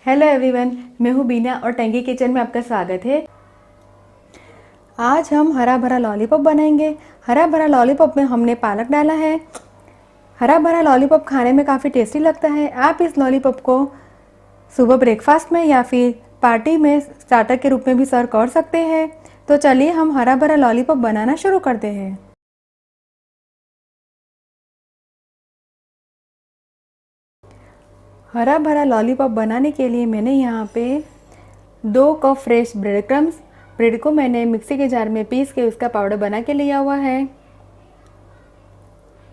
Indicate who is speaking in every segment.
Speaker 1: Hello everyone, मैं हूँ बीना और टैंगी किचन में आपका स्वागत है। आज हम हरा भरा लॉलीपॉप बनाएंगे। हरा भरा लॉलीपॉप में हमने पालक डाला है। हरा भरा लॉलीपॉप खाने में काफ़ी टेस्टी लगता है। आप इस लॉलीपॉप को सुबह ब्रेकफास्ट में या फिर पार्टी में स्टार्टर के रूप में भी सर्व कर सकते हैं। तो चलिए हम हरा भरा लॉलीपॉप बनाना शुरू करते हैं। हरा भरा लॉलीपॉप बनाने के लिए मैंने यहाँ पे 2 कप फ्रेश ब्रेड को मैंने मिक्सी के जार में पीस के उसका पाउडर बना के लिया हुआ है।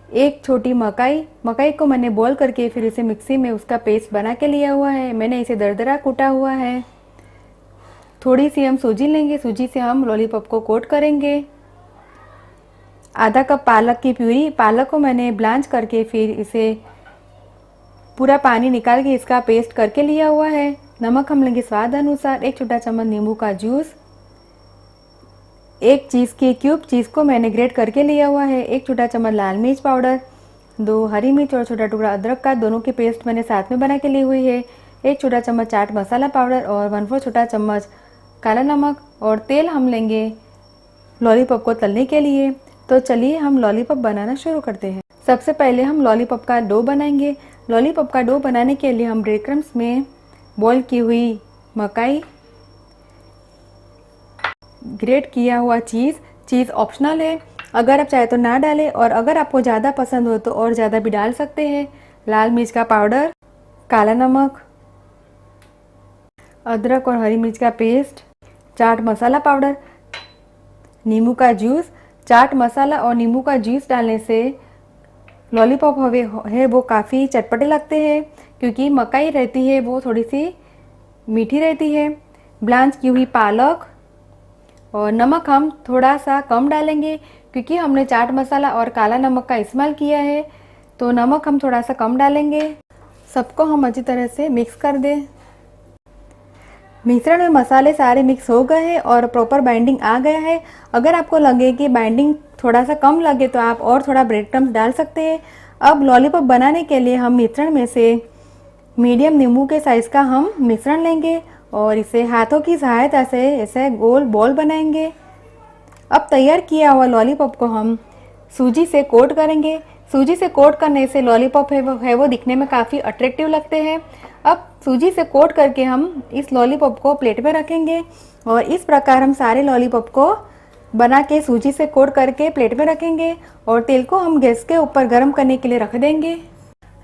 Speaker 1: 1 छोटी मकाई को मैंने बॉईल करके फिर इसे मिक्सी में उसका पेस्ट बना के लिया हुआ है। मैंने इसे दरदरा कूटा हुआ है। थोड़ी सी हम सूजी लेंगे, सूजी से हम लॉलीपॉप को कोट करेंगे। आधा कप पालक की प्यूरी, पालक को मैंने ब्लांच करके फिर इसे पूरा पानी निकाल के इसका पेस्ट करके लिया हुआ है। नमक हम लेंगे स्वाद अनुसार। 1 छोटा चम्मच नींबू का जूस, 1 चीज़ के क्यूब, चीज़ को मैंने ग्रेट करके लिया हुआ है। 1 छोटा चम्मच लाल मिर्च पाउडर, 2 हरी मिर्च और छोटा टुकड़ा अदरक का, दोनों की पेस्ट मैंने साथ में बना के ली हुई है। 1 छोटा चम्मच चाट मसाला पाउडर और 1/4 छोटा चम्मच काला नमक और तेल हम लेंगे लॉलीपॉप को तलने के लिए। तो चलिए हम लॉलीपॉप बनाना शुरू करते हैं। सबसे पहले हम लॉलीपॉप का डो बनाएंगे। लॉलीपॉप का डो बनाने के लिए हम ब्रेड क्रम्स में बॉईल की हुई मकाई, ग्रेट किया हुआ चीज़ ऑप्शनल है, अगर आप चाहे तो ना डालें और अगर आपको ज़्यादा पसंद हो तो और ज़्यादा भी डाल सकते हैं। लाल मिर्च का पाउडर, काला नमक, अदरक और हरी मिर्च का पेस्ट, चाट मसाला पाउडर, नींबू का जूस। चाट मसाला और नींबू का जूस डालने से लॉलीपॉप है वो काफ़ी चटपटे लगते हैं, क्योंकि मकाई रहती है वो थोड़ी सी मीठी रहती है। ब्लांच की हुई पालक और नमक हम थोड़ा सा कम डालेंगे, क्योंकि हमने चाट मसाला और काला नमक का इस्तेमाल किया है, तो नमक हम थोड़ा सा कम डालेंगे। सबको हम अच्छी तरह से मिक्स कर दें। मिश्रण में मसाले सारे मिक्स हो गए हैं और प्रॉपर बाइंडिंग आ गया है। अगर आपको लगे कि बाइंडिंग थोड़ा सा कम लगे तो आप और थोड़ा ब्रेड क्रम्स डाल सकते हैं। अब लॉलीपॉप बनाने के लिए हम मिश्रण में से मीडियम नींबू के साइज़ का हम मिश्रण लेंगे और इसे हाथों की सहायता से ऐसे गोल बॉल बनाएंगे। अब तैयार किया हुआ लॉलीपॉप को हम सूजी से कोट करेंगे। सूजी से कोट करने से लॉलीपॉप है वो दिखने में काफ़ी अट्रैक्टिव लगते हैं। अब सूजी से कोट करके हम इस लॉलीपॉप को प्लेट में रखेंगे और इस प्रकार हम सारे लॉलीपॉप को बना के सूजी से कोट करके प्लेट में रखेंगे और तेल को हम गैस के ऊपर गर्म करने के लिए रख देंगे।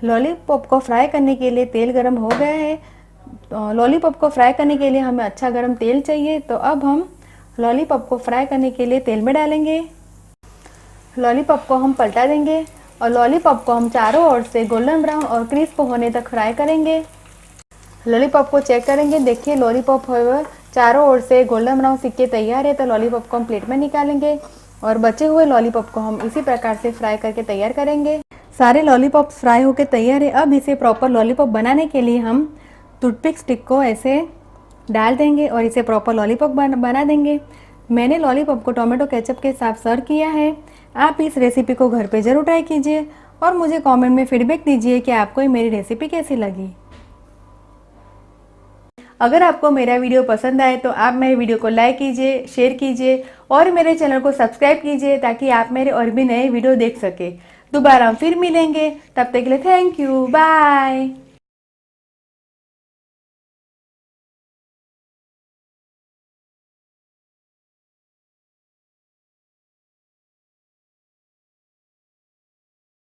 Speaker 1: लॉलीपॉप को फ्राई करने के लिए तेल गर्म हो गया है। लॉलीपॉप को फ्राई करने के लिए हमें अच्छा गर्म तेल चाहिए, तो अब हम लॉलीपॉप को फ्राई करने के लिए तेल में डालेंगे। लॉलीपॉप को हम पलटा देंगे और लॉलीपॉप को हम चारों ओर से गोल्डन ब्राउन और क्रिस्प होने तक फ्राई करेंगे। लॉलीपॉप को चेक करेंगे, देखिए लॉलीपॉप चारों ओर से गोल्डन ब्राउन सीख के तैयार है। तो लॉलीपॉप को हम प्लेट में निकालेंगे और बचे हुए लॉलीपॉप को हम इसी प्रकार से फ्राई करके तैयार करेंगे। सारे लॉलीपॉप फ्राई होकर तैयार है। अब इसे प्रॉपर लॉलीपॉप बनाने के लिए हम टूथपिक स्टिक को ऐसे डाल देंगे और इसे प्रॉपर लॉलीपॉप बना देंगे। मैंने लॉलीपॉप को टोमेटो केचप के साथ सर्व किया है। आप इस रेसिपी को घर पे ज़रूर ट्राई कीजिए और मुझे कमेंट में फीडबैक दीजिए कि आपको ये मेरी रेसिपी कैसी लगी। अगर आपको मेरा वीडियो पसंद आए तो आप मेरे वीडियो को लाइक कीजिए, शेयर कीजिए और मेरे चैनल को सब्सक्राइब कीजिए, ताकि आप मेरे और भी नए वीडियो देख सके। दोबारा हम फिर मिलेंगे, तब तक के लिए थैंक यू, बाय।